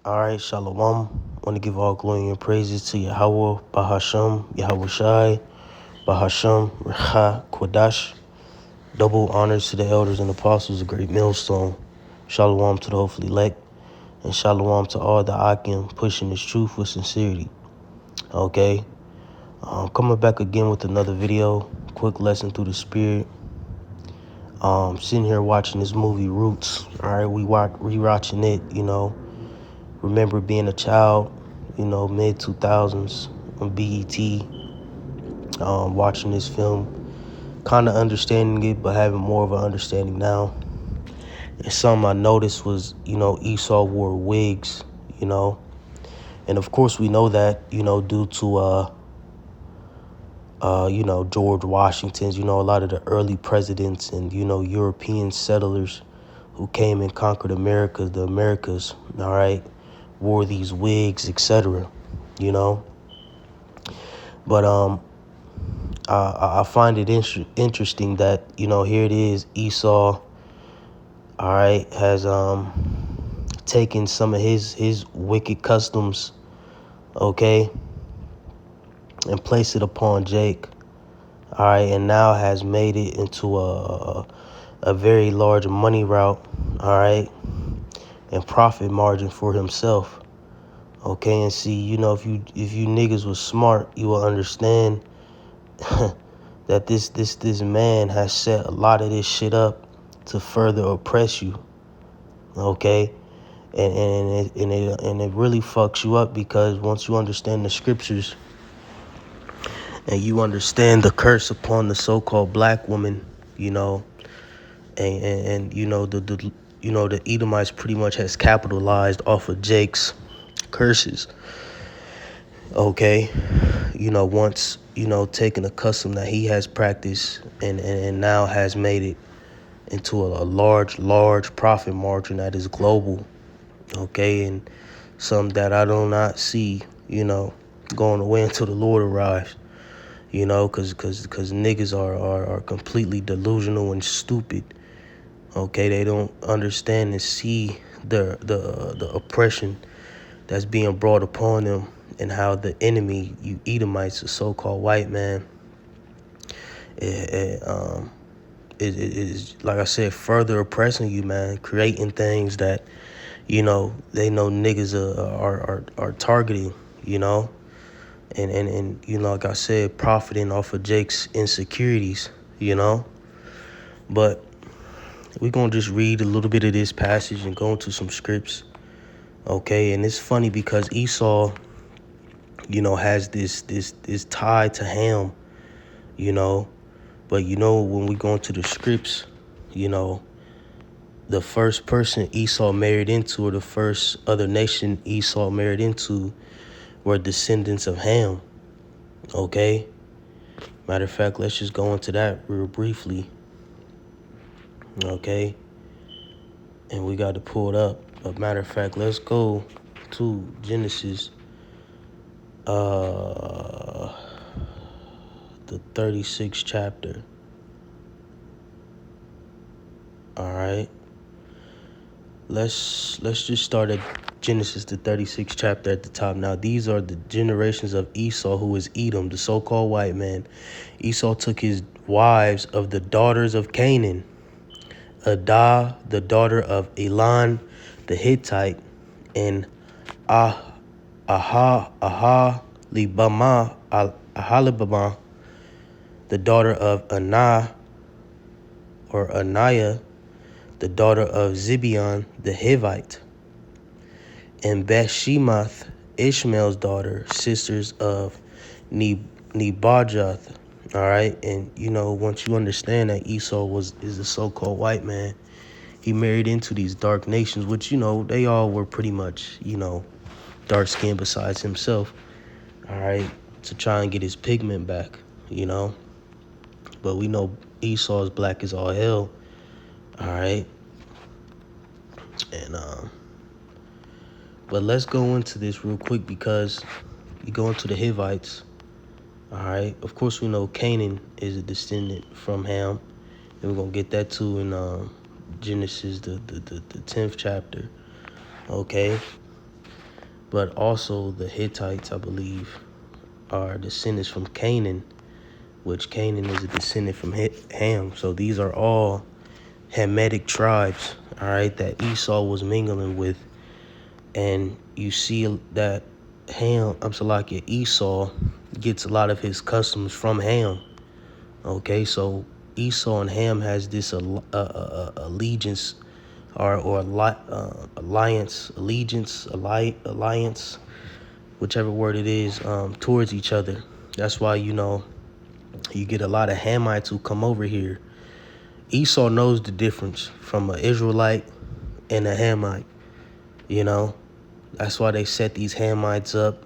All right, Shalom. Want to give all glory and praises to Yahweh, Bahasham, Yahweh Shai, Bahasham, Recha, Kodash. Double honors to the elders and apostles, a great millstone. Shalom to the hopefully elect, and Shalom to all the Akim pushing this truth with sincerity. Okay, coming back again with another video, quick lesson through the spirit. Sitting here watching this movie Roots. All right, rewatching it. Remember being a child, mid 2000s on BET, watching this film, kind of understanding it, but having more of an understanding now. And something I noticed was, Esau wore wigs, and of course we know that, due to, George Washington's, a lot of the early presidents and, European settlers who came and conquered America, the Americas, all right, wore these wigs, etc., But I find it interesting that, here it is, Esau, all right, has taken some of his wicked customs, okay, and placed it upon Jake, all right, and now has made it into a very large money route, all right, and profit margin for himself. Okay, and see, if you niggas was smart, you will understand that this man has set a lot of this shit up to further oppress you. Okay, and it really fucks you up, because once you understand the scriptures and you understand the curse upon the so-called black woman, and the Edomites pretty much has capitalized off of Jake's curses. Okay, once taking a custom that he has practiced and now has made it into a large profit margin that is global. Okay, and some that I do not see, going away until the Lord arrives. Because niggas are completely delusional and stupid. Okay, they don't understand and see the oppression that's being brought upon them, and how the enemy, you Edomites, the so-called white man, is, like I said, further oppressing you, man, creating things that, they know niggas are targeting, and like I said, profiting off of Jake's insecurities, But we're going to just read a little bit of this passage and go into some scripts, okay? And it's funny because Esau, has this tie to Ham, But, when we go into the scripts, the first person Esau married into, or the first other nation Esau married into, were descendants of Ham, okay? Matter of fact, let's just go into that real briefly, okay? And we got to pull it up. But matter of fact, let's go to Genesis, the 36th chapter. All right. Let's just start at Genesis, the 36th chapter at the top. Now, these are the generations of Esau, who is Edom, the so-called white man. Esau took his wives of the daughters of Canaan: Adah, the daughter of Elon the Hittite, and Ahalibamah, the daughter of Anaiah, the daughter of Zibeon the Hivite, and Beth-Shemoth, Ishmael's daughter, sisters of Nebajoth. All right, and once you understand that Esau is a so-called white man, he married into these dark nations, which they all were pretty much dark skinned besides himself. All right, to try and get his pigment back, But we know Esau is black as all hell. All right, and but let's go into this real quick, because you go into the Hivites. All right, of course we know Canaan is a descendant from Ham, and we're gonna get that too in Genesis, the 10th chapter. Okay, but also the Hittites, I believe, are descendants from Canaan, which Canaan is a descendant from Ham. So these are all Hamitic tribes, all right, that Esau was mingling with. And you see that Esau gets a lot of his customs from Ham. Okay, so Esau and Ham has this allegiance or alliance, whichever word it is, towards each other. That's why, you get a lot of Hamites who come over here. Esau knows the difference from an Israelite and a Hamite, you know. That's why they set these Hamites up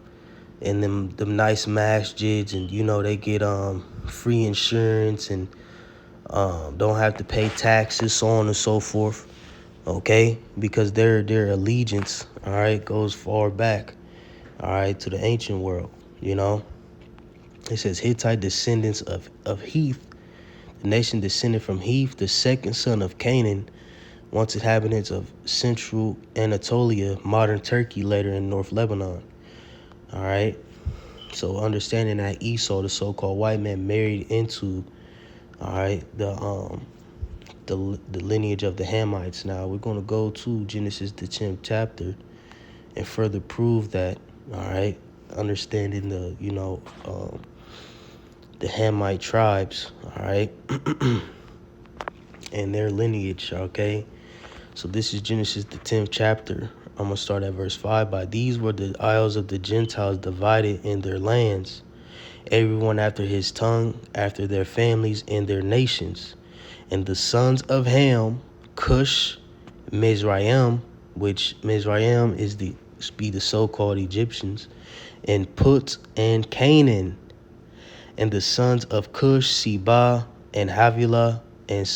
in them nice masjids, and they get free insurance and don't have to pay taxes, so on and so forth. Okay, because their allegiance, all right, goes far back, all right, to the ancient world. It says Hittite descendants of Heth, the nation descended from Heth, the second son of Canaan, once inhabitants of central Anatolia, modern Turkey, later in North Lebanon. All right. So understanding that Esau, the so-called white man, married into, all right, the lineage of the Hamites. Now we're going to go to Genesis the 10th chapter and further prove that. All right, understanding the Hamite tribes. All right, and their lineage. Okay, so this is Genesis the 10th chapter. I'm gonna start at verse 5. By these were the isles of the Gentiles divided in their lands, everyone after his tongue, after their families and their nations. And the sons of Ham, Cush, Mizraim, which Mizraim is the so-called Egyptians, and Put and Canaan. And the sons of Cush, Seba, and Havilah, and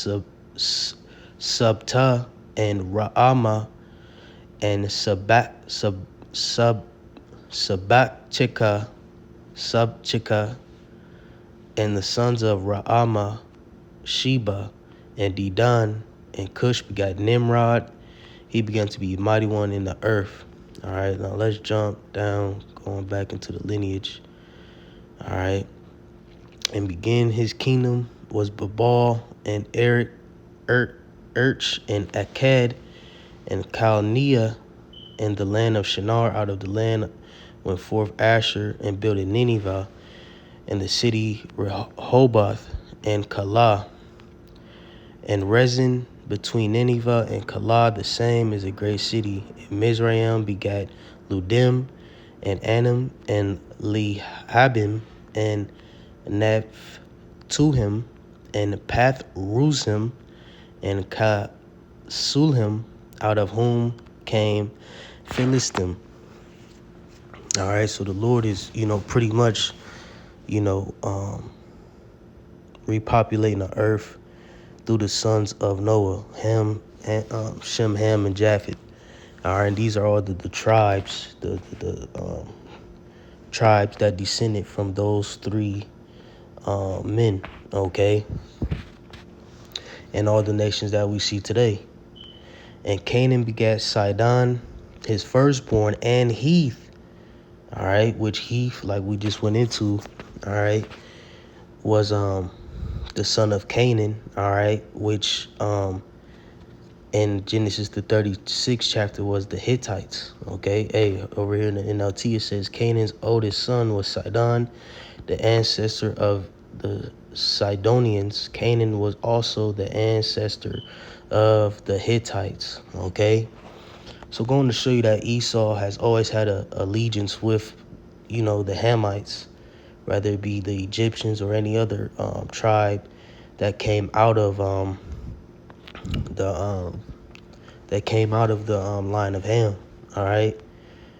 Subta, and Ra'ama, and Subchika, and the sons of Ra'ama, Sheba, and Dedan. And Cush begat Nimrod. He began to be a mighty one in the earth. All right, now let's jump down, going back into the lineage. All right, and begin his kingdom was Babal and Erich and Akkad and Chaldea and the land of Shinar. Out of the land went forth Asher and built in Nineveh and the city Rehoboth and Calah. And Rezin between Nineveh and Calah, the same is a great city. And Mizraim begat Ludim and Anam and Lehabim and Nephtuhim and Path-Rusim and Kasulhim, out of whom came Philistim. All right, so the Lord is, pretty much, repopulating the earth through the sons of Noah, Ham, and Shem, Ham, and Japheth. All right, and these are all the tribes, the tribes that descended from those three men. Okay, and all the nations that we see today. And Canaan begat Sidon, his firstborn, and Heth. All right, which Heth, like we just went into, all right, was the son of Canaan, all right, which in Genesis the 36th chapter was the Hittites. Okay, hey, over here in the NLT it says Canaan's oldest son was Sidon, the ancestor of the Sidonians. Canaan was also the ancestor of the Hittites. Okay, so going to show you that Esau has always had a allegiance with, the Hamites, whether it be the Egyptians or any other tribe that came out of the line of Ham. All right,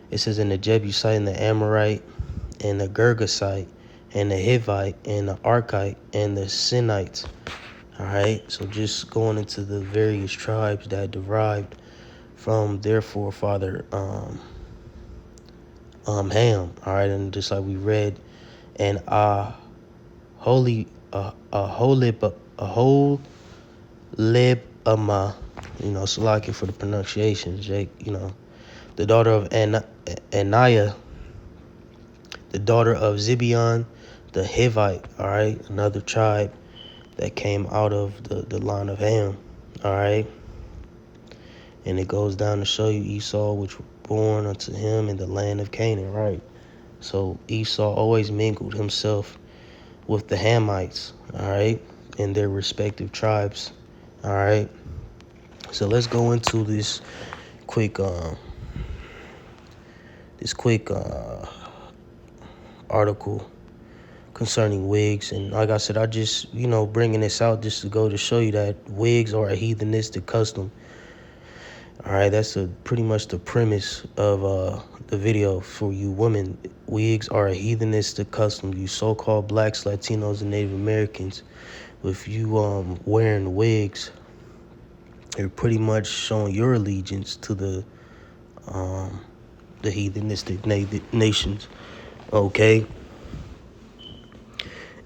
it says in the Jebusite and the Amorite and the Girgasite and the Hivite and the Arkite and the Sinites. All right, so just going into the various tribes that derived from their forefather Ham. All right, and just like we read, and Holibama, Salaki for the pronunciation, Jake, the daughter of Aniah, the daughter of Zibeon, the Hivite, all right, another tribe that came out of the line of Ham, all right. And it goes down to show you Esau, which were born unto him in the land of Canaan, right? So Esau always mingled himself with the Hamites, all right, in their respective tribes, all right. So let's go into this quick article concerning wigs. And like I said, I just, bringing this out just to go to show you that wigs are a heathenistic custom. All right, that's pretty much the premise of the video for you women. Wigs are a heathenistic custom. You so-called blacks, Latinos, and Native Americans, with you wearing wigs, you're pretty much showing your allegiance to the heathenistic nations, okay?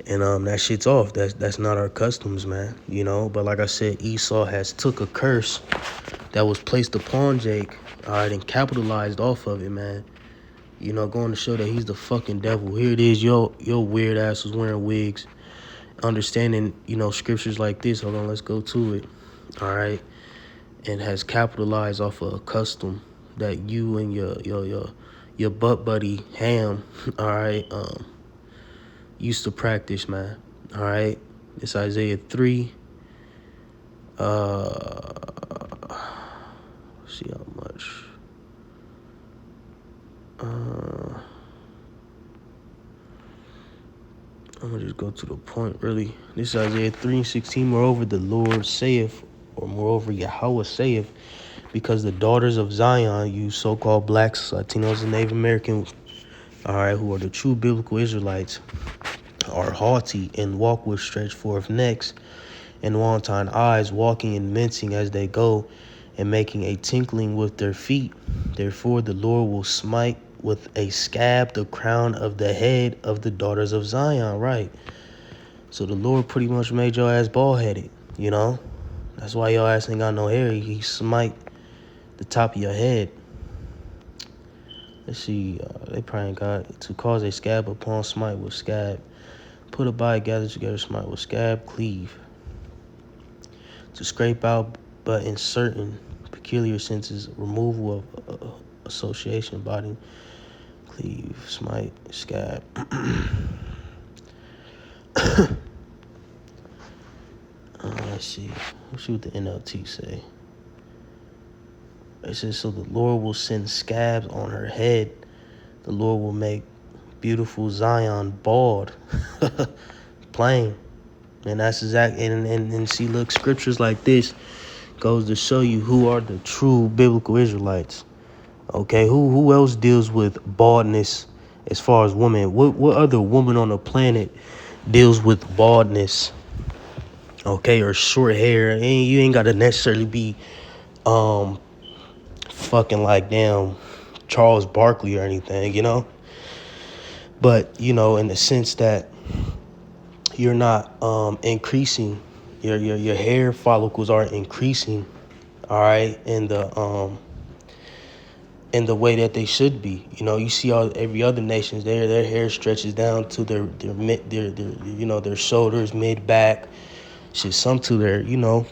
And that shit's off. That's not our customs, man. But like I said, Esau has took a curse that was placed upon Jake, all right, and capitalized off of it, man. Going to show that he's the fucking devil. Here it is, your weird ass was wearing wigs, understanding, scriptures like this. Hold on, let's go to it, all right, and has capitalized off of a custom that you and your butt buddy Ham, all right, used to practice, man. All right, it's Isaiah 3. See how much. I'm gonna just go to the point, really. This is Isaiah 3:16. Moreover, the Lord saith, or moreover, Yahweh saith, because the daughters of Zion, you so-called blacks, Latinos, and Native Americans, all right, who are the true biblical Israelites, are haughty and walk with stretched forth necks and wanton eyes, walking and mincing as they go, and making a tinkling with their feet. Therefore the Lord will smite with a scab the crown of the head of the daughters of Zion, right? So the Lord pretty much made your ass bald-headed, That's why your ass ain't got no hair. He smite the top of your head. Let's see, they probably got to cause a scab upon smite with scab. Put a body, gather together, smite with scab, cleave. To scrape out, but in certain peculiar senses, removal of association, body, cleave, smite, scab. Let's see what the NLT say. It says, so the Lord will send scabs on her head. The Lord will make beautiful Zion bald. Plain. And that's exact. And see, look, scriptures like this goes to show you who are the true biblical Israelites. Okay, who else deals with baldness as far as women? What other woman on the planet deals with baldness? Okay, or short hair? And you ain't gotta necessarily be fucking like damn Charles Barkley or anything, But in the sense that you're not increasing your hair follicles aren't increasing, all right, in the way that they should be. You see every other nations, their hair stretches down to their shoulders, mid back, shit, some to their to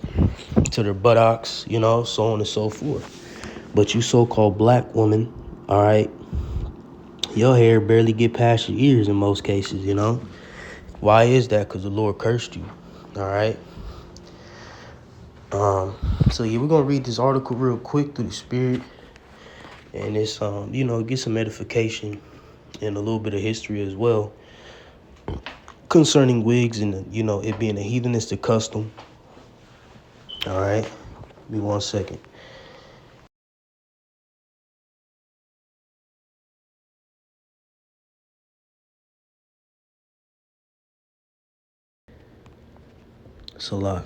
their buttocks, so on and so forth. But you so-called black woman, all right, your hair barely get past your ears in most cases, Why is that? Because the Lord cursed you, all right? So yeah, we're gonna read this article real quick through the Spirit, and it's get some edification and a little bit of history as well concerning wigs and it being a heathenistic custom. All right, give me 1 second. It's a lot.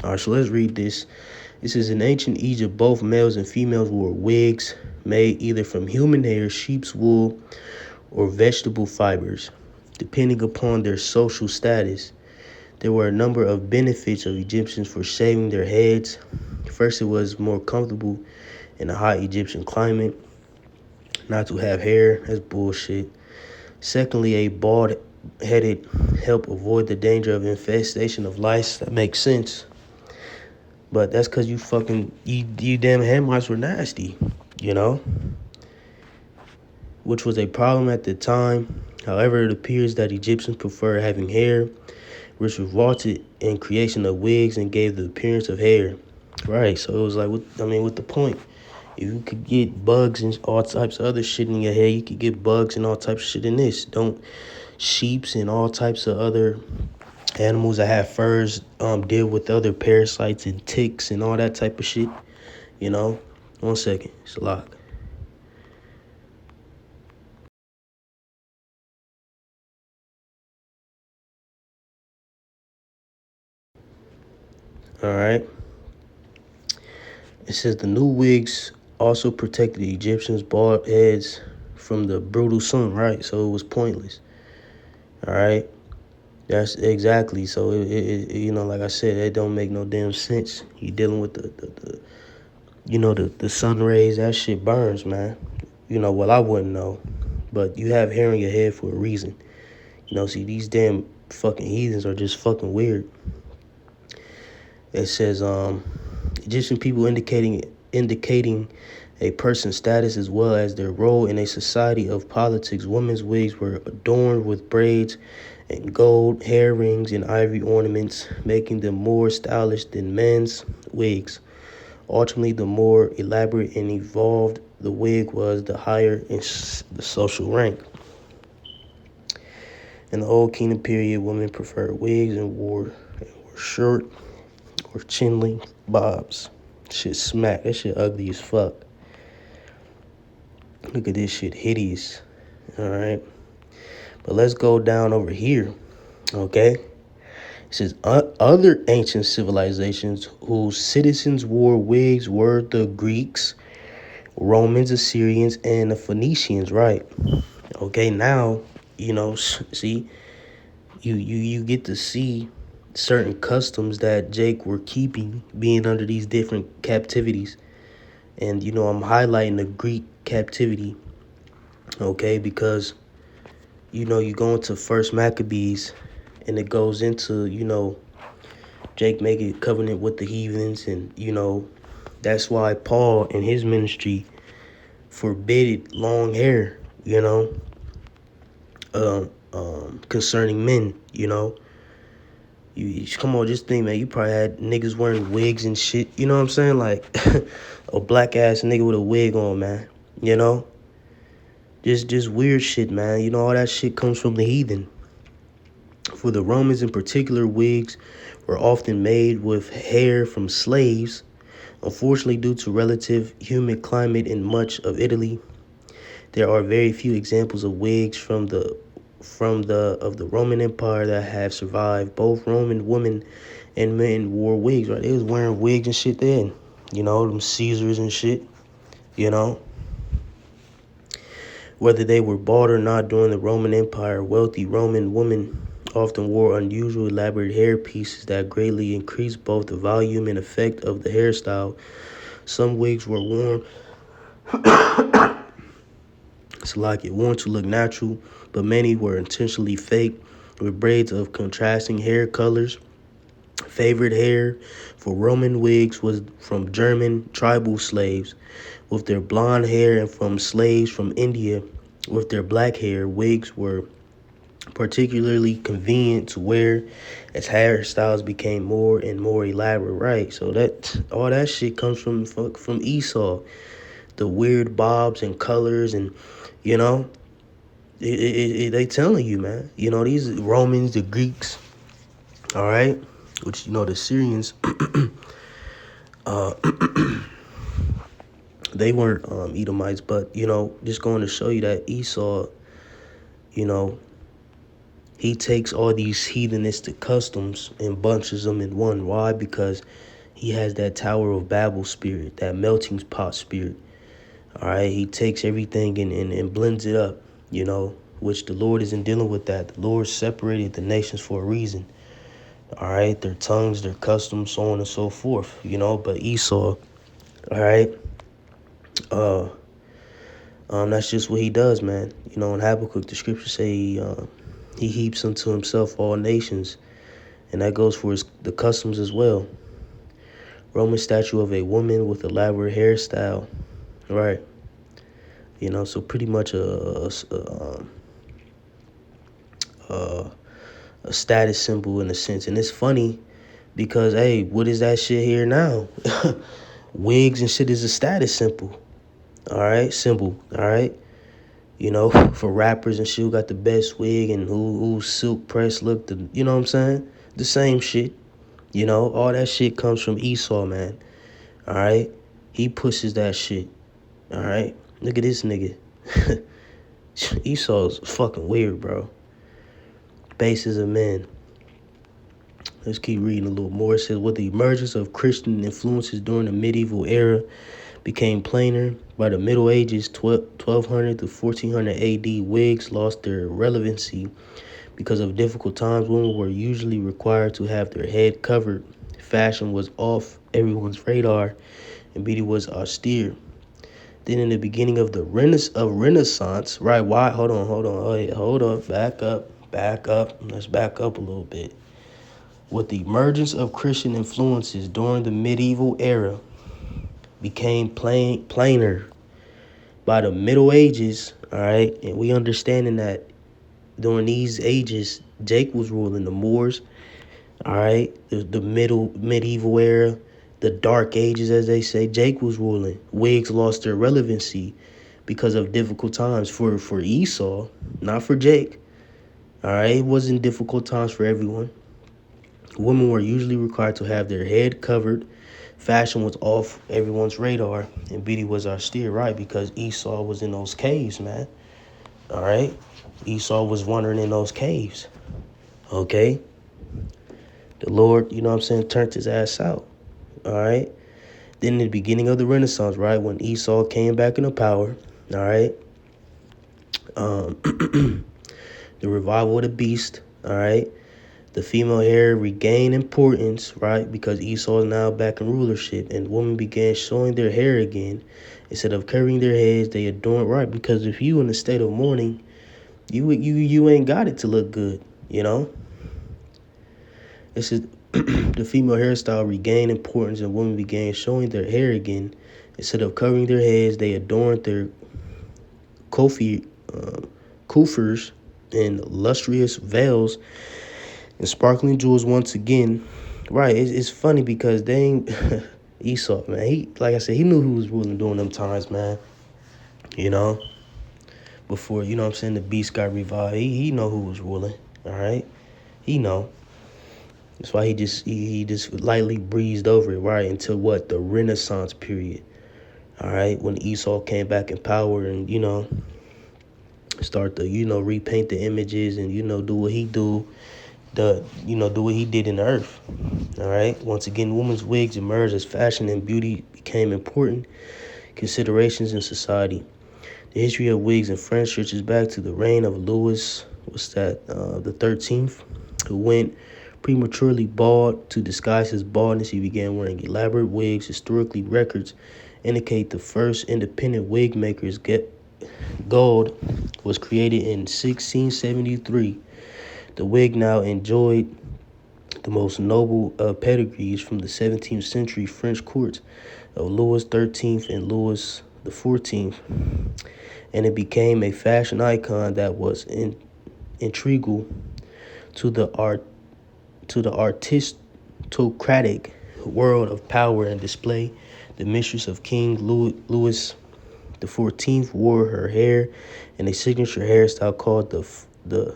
All right, so let's read this. It says, in ancient Egypt, both males and females wore wigs made either from human hair, sheep's wool, or vegetable fibers, depending upon their social status. There were a number of benefits of Egyptians for shaving their heads. First, it was more comfortable in a hot Egyptian climate. not to have hair. That's bullshit. Secondly, a bald-headed help avoid the danger of infestation of lice. That makes sense. But that's because you damn Hamites were nasty, you know? Which was a problem at the time. However, it appears that Egyptians preferred having hair, which resulted in creation of wigs and gave the appearance of hair. Right, so it was like, what's the point? If you could get bugs and all types of other shit in your hair, you could get bugs and all types of shit in this. Don't sheeps and all types of other animals that have furs deal with other parasites and ticks and all that type of shit, you know? 1 second, it's a lock. All right. It says the new wigs also protected the Egyptians' bald heads from the brutal sun, right? So it was pointless. All right. That's exactly. So like I said, it don't make no damn sense. You dealing with the sun rays. That shit burns, man. Well, I wouldn't know, but you have hair in your head for a reason. See, these damn fucking heathens are just fucking weird. It says Egyptian people indicating a person's status as well as their role in a society of politics. Women's wigs were adorned with braids and gold hair rings and ivory ornaments, making them more stylish than men's wigs. Ultimately, the more elaborate and evolved the wig was, the higher in the social rank. In the Old Kingdom period, women preferred wigs and wore short or chin-length bobs. Shit smack. That shit ugly as fuck. Look at this shit, hideous. All right. But let's go down over here, okay? It says other ancient civilizations whose citizens wore wigs were the Greeks, Romans, Assyrians, and the Phoenicians, right? Okay, now, see, you get to see certain customs that Jake were keeping being under these different captivities. And, I'm highlighting the Greek captivity, okay, because, you go into First Maccabees and it goes into, Jake making a covenant with the heathens. And, that's why Paul in his ministry forbade long hair, concerning men, You come on, just think, man. You probably had niggas wearing wigs and shit. You know what I'm saying? Like a black ass nigga with a wig on, man. Just weird shit, man. All that shit comes from the heathen. For the Romans in particular, wigs were often made with hair from slaves. Unfortunately, due to relative humid climate in much of Italy, there are very few examples of wigs from the Roman Empire that have survived. Both Roman women and men wore wigs, right? They was wearing wigs and shit then. Them Caesars and shit, Whether they were bald or not during the Roman Empire, wealthy Roman women often wore unusual elaborate hair pieces that greatly increased both the volume and effect of the hairstyle. Some wigs were worn worn to look natural, but many were intentionally fake with braids of contrasting hair colors. Favorite hair for Roman wigs was from German tribal slaves with their blonde hair and from slaves from India with their black hair. Wigs were particularly convenient to wear as hairstyles became more and more elaborate, right? So that all that shit comes from Esau. The weird bobs and colors and, they telling you, man. These Romans, the Greeks, all right, which, the Syrians, they weren't Edomites, but, just going to show you that Esau, he takes all these heathenistic customs and bunches them in one. Why? Because he has that Tower of Babel spirit, that melting pot spirit. All right, he takes everything and blends it up, which the Lord isn't dealing with that. The Lord separated the nations for a reason. All right, their tongues, their customs, so on and so forth, but Esau, all right, That's just what he does, man. You know, in Habakkuk, the scriptures say he heaps unto himself all nations, and that goes for the customs as well. Roman statue of a woman with elaborate hairstyle, right? You know, so pretty much a status symbol in a sense. And it's funny because, hey, what is that shit here now? Wigs and shit is a status symbol. All right, symbol. All right. You know, for rappers and shit who got the best wig and who silk press look, you know what I'm saying? The same shit. You know, all that shit comes from Esau, man. All right. He pushes that shit. All right. Look at this nigga. Esau's fucking weird, bro. Bases of men. Let's keep reading a little more. It says, with the emergence of Christian influences during the medieval era became plainer. By the Middle Ages, 1200 to 1400 AD, wigs lost their relevancy because of difficult times. Women were usually required to have their head covered. Fashion was off everyone's radar, and beauty was austere. Then in the beginning of the Renaissance, right? Why? Hold on. Hold on. Back up. Let's back up a little bit. With the emergence of Christian influences during the medieval era, became plainer. By the Middle Ages, all right, and we understanding that during these ages, Jake was ruling the Moors, all right, the medieval era, the Dark Ages, as they say. Jake was ruling. Wigs lost their relevancy because of difficult times for Esau, not for Jake. All right, it wasn't difficult times for everyone. Women were usually required to have their head covered. Fashion was off everyone's radar, and beauty was austere, right? Because Esau was in those caves, man. All right? Esau was wandering in those caves. Okay? The Lord, you know what I'm saying, turned his ass out. All right? Then in the beginning of the Renaissance, right, when Esau came back into power, all right, the revival of the beast, all right, the female hair regained importance, right, because Esau is now back in rulership, and women began showing their hair again. Instead of covering their heads, they adorned, right, because if you in a state of mourning, you ain't got it to look good, you know. This is the female hairstyle regained importance, and women began showing their hair again. Instead of covering their heads, they adorned their coiffures and lustrous veils and sparkling jewels once again. Right, it's funny because they ain't Esau, man. He, like I said, he knew who was ruling during them times, man. You know, before, you know what I'm saying, the beast got revived. He know who was ruling. All right, he know. That's why he just lightly breezed over it, right, until what, the Renaissance period. All right, when Esau came back in power and, you know, start to, you know, repaint the images and, you know, do what he do. Do what he did in the earth. All right. Once again, women's wigs emerged as fashion and beauty became important considerations in society. The history of wigs in France stretches back to the reign of Louis, the 13th, who went prematurely bald. To disguise his baldness, he began wearing elaborate wigs. Historically, records indicate the first independent wig makers gold was created in 1673. The wig now enjoyed the most noble pedigrees from the 17th century French courts of Louis XIII and Louis XIV, and it became a fashion icon that was integral to the aristocratic world of power and display. The mistress of King Louis XIV wore her hair in a signature hairstyle called the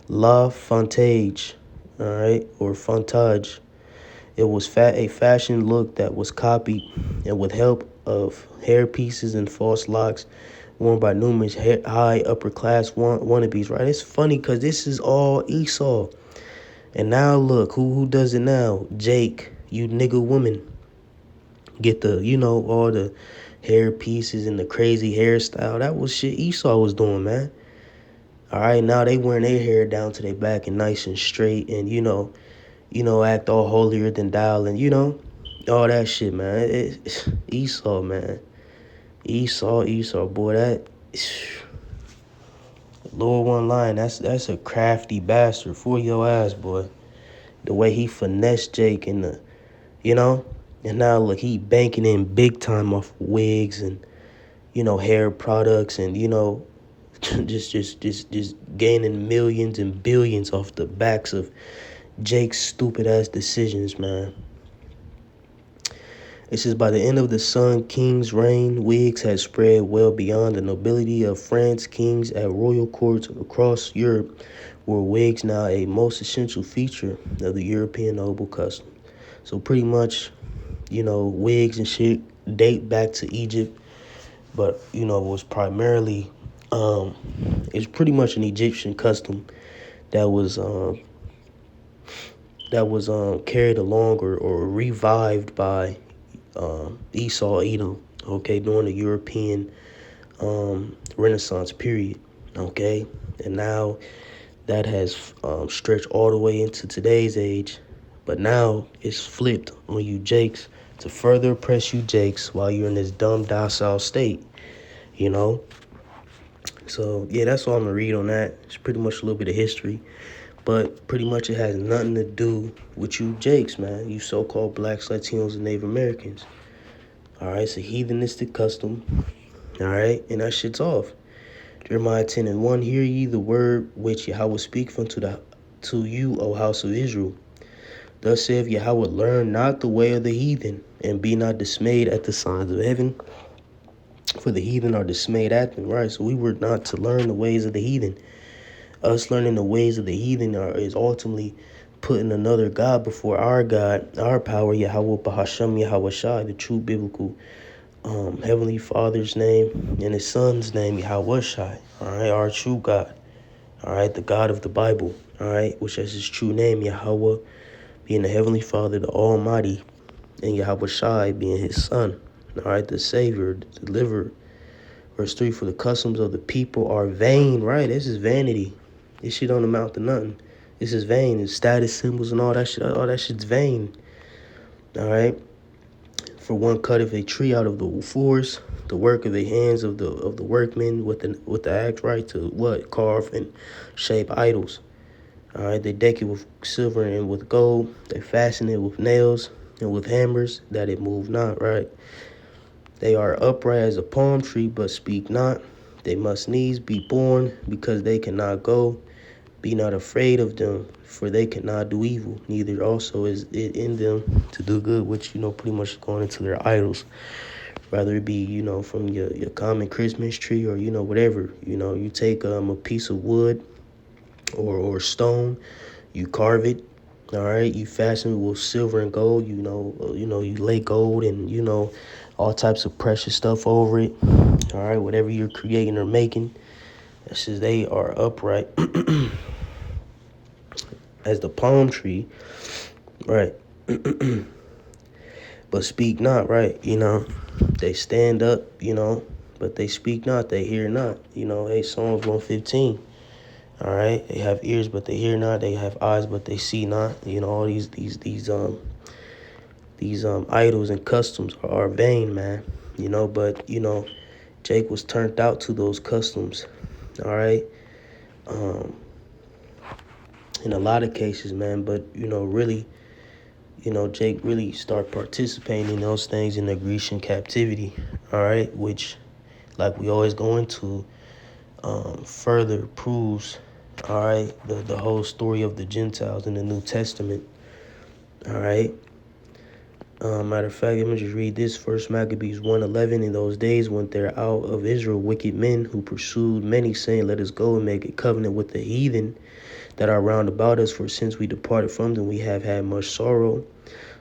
La Fontage, all right, or Fontage. It was a fashion look that was copied and with help of hair pieces and false locks worn by numerous high upper class wannabes, right? It's funny because this is all Esau. And now look, who does it now? Jake, you nigga woman. Get the, you know, all the hair pieces and the crazy hairstyle. That was shit Esau was doing, man. All right, now they wearing their hair down to their back and nice and straight, and you know, act all holier than thou, and you know, all that shit, man. It's Esau, man. Esau, boy, that Lord one line, that's a crafty bastard for your ass, boy. The way he finessed Jake and and now look, he banking in big time off wigs and hair products and just gaining millions and billions off the backs of Jake's stupid ass decisions, man. It says, by the end of the Sun King's reign, wigs had spread well beyond the nobility of France. Kings at royal courts across Europe were wigs now a most essential feature of the European noble custom. So pretty much, wigs and shit date back to Egypt, but it was primarily, it's pretty much an Egyptian custom that was carried along or revived by Esau, Edom, okay, during the European Renaissance period, okay, and now that has stretched all the way into today's age, but now it's flipped on you Jakes to further oppress you Jakes while you're in this dumb docile state, So yeah, that's all I'm gonna read on that. It's pretty much a little bit of history, but pretty much it has nothing to do with you Jakes, man. You so-called blacks, Latinos, and Native Americans. All right, it's a heathenistic custom. All right, and that shit's off. Jeremiah 10:1, hear ye the word which Yahweh speak to you, O house of Israel. Thus saith Yahweh, learn not the way of the heathen, and be not dismayed at the signs of heaven. For the heathen are dismayed at them, right? So we were not to learn the ways of the heathen. Us learning the ways of the heathen is ultimately putting another God before our God, our power, Yahweh Bahasham Yahweh Shai, the true biblical Heavenly Father's name and his son's name, Yahweh Shai, all right, our true God, all right, the God of the Bible, all right, which has his true name, Yahweh, being the Heavenly Father, the Almighty, and Yahweh Shai being his son, all right, the Savior, the Deliverer. Verse 3, for the customs of the people are vain, right? This is vanity. This shit don't amount to nothing. This is vain. It's status symbols and all that shit's vain, all right? For one cutteth a tree out of the forest, the work of the hands of the workmen with the axe, right, to what? Carve and shape idols. All right, they deck it with silver and with gold. They fasten it with nails and with hammers, that it move not, right? They are upright as a palm tree, but speak not. They must needs be born, because they cannot go. Be not afraid of them, for they cannot do evil. Neither also is it in them to do good, which, pretty much going into their idols. Rather it be, from your common Christmas tree or, whatever. You take a piece of wood or stone, you carve it, all right? You fasten it with silver and gold, you lay gold and, all types of precious stuff over it, all right? Whatever you're creating or making, that says they are upright as the palm tree, right? But speak not, right? They stand up, but they speak not, they hear not. Hey, Psalms 115. All right, they have ears, but they hear not. They have eyes, but they see not. All these idols and customs are vain, man. But Jake was turned out to those customs. All right, in a lot of cases, man. But really, Jake really started participating in those things in the Grecian captivity. All right, which, like we always go into, further proves, all right, the whole story of the Gentiles in the New Testament. All right. Matter of fact, let me just read this. First Maccabees 1:11. In those days went there out of Israel wicked men who pursued many, saying, let us go and make a covenant with the heathen that are round about us, for since we departed from them, we have had much sorrow.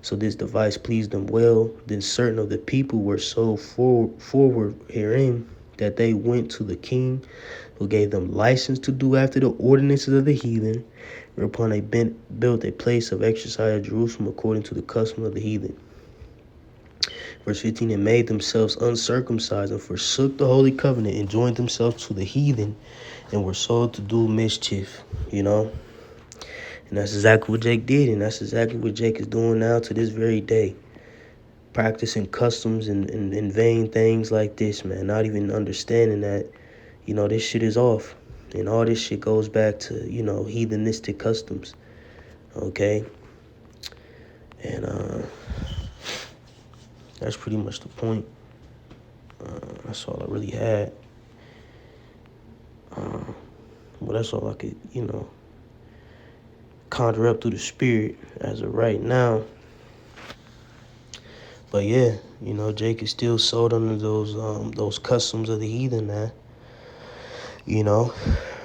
So this device pleased them well. Then certain of the people were so forward herein that they went to the king, who gave them license to do after the ordinances of the heathen, whereupon they built a place of exercise at Jerusalem according to the custom of the heathen. Verse 15, and made themselves uncircumcised, and forsook the holy covenant, and joined themselves to the heathen, and were sold to do mischief, And that's exactly what Jake did, and that's exactly what Jake is doing now to this very day. practicing customs and vain things like this, man. Not even understanding that, this shit is off. And all this shit goes back to, heathenistic customs. Okay? And that's pretty much the point. That's all I really had. Well, that's all I could, conjure up through the spirit as of right now. But yeah, Jake is still sold under those customs of the heathen, man.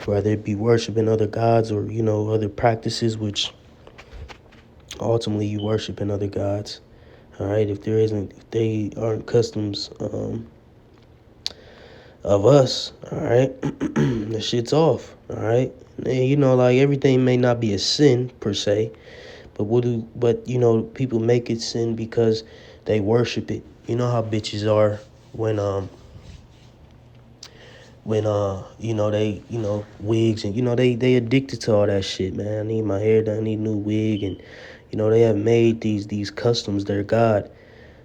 Whether it be worshiping other gods or, other practices, which ultimately you worshiping other gods. All right, if they aren't customs of us, all right, the shit's off, all right. And, like everything may not be a sin per se, but people make it sin because they worship it. You know how bitches are when they wigs and they addicted to all that shit, man. I need my hair done, I need a new wig, and they have made these customs their god.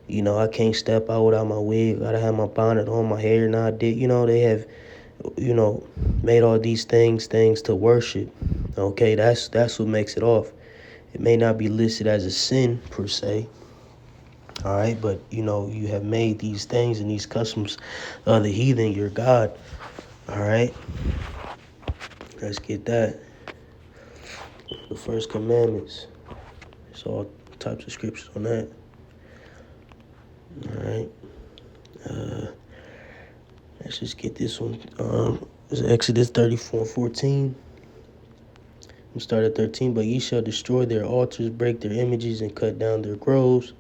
I can't step out without my wig, gotta have my bonnet on, my hair not did. They have made all these things to worship. Okay, that's what makes it off. It may not be listed as a sin per se, all right, but you have made these things and these customs of the heathen your god. All right, let's get that. The first commandments. There's all types of scriptures on that. All right. Let's just get this one. It's Exodus 34:14. We'll start at 13. But ye shall destroy their altars, break their images, and cut down their groves.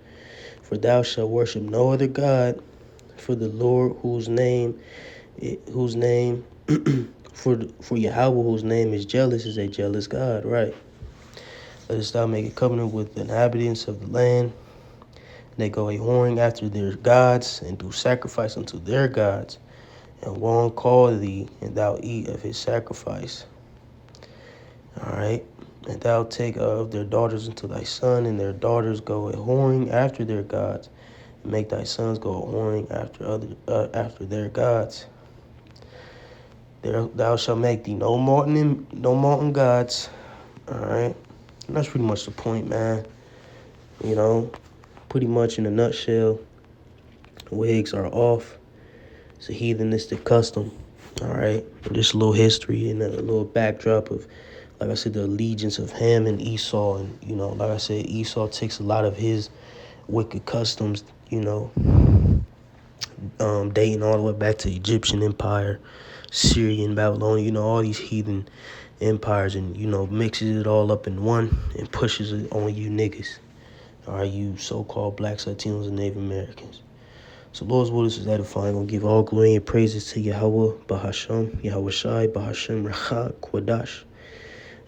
For thou shalt worship no other God, for the Lord whose name for Yahweh whose name is jealous is a jealous God. Right. Let us thou make a covenant with the inhabitants of the land. They go a whoring after their gods, and do sacrifice unto their gods. And one call thee, and thou eat of his sacrifice. All right. And thou take of their daughters unto thy son, and their daughters go a whoring after their gods, and make thy sons go a whoring after their gods. There thou shalt make thee no molten gods. All right. And that's pretty much the point, man. Pretty much in a nutshell, wigs are off. It's a heathenistic custom. All right. Just a little history and a little backdrop of, like I said, the allegiance of Ham and Esau. And, like I said, Esau takes a lot of his wicked customs, dating all the way back to Egyptian Empire, Syrian, Babylonian, all these heathen empires, and, mixes it all up in one and pushes it on you niggas. All right, you so-called blacks, Latinos, and Native Americans. So Lord's will is edifying. Gonna give all glory and praises to Yahweh, Bahasham, Yahweh Shai, Bahasham, Recha, Kwadash.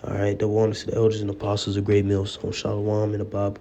All right, the honors to the elders and apostles of great mills on Shalom and Abba.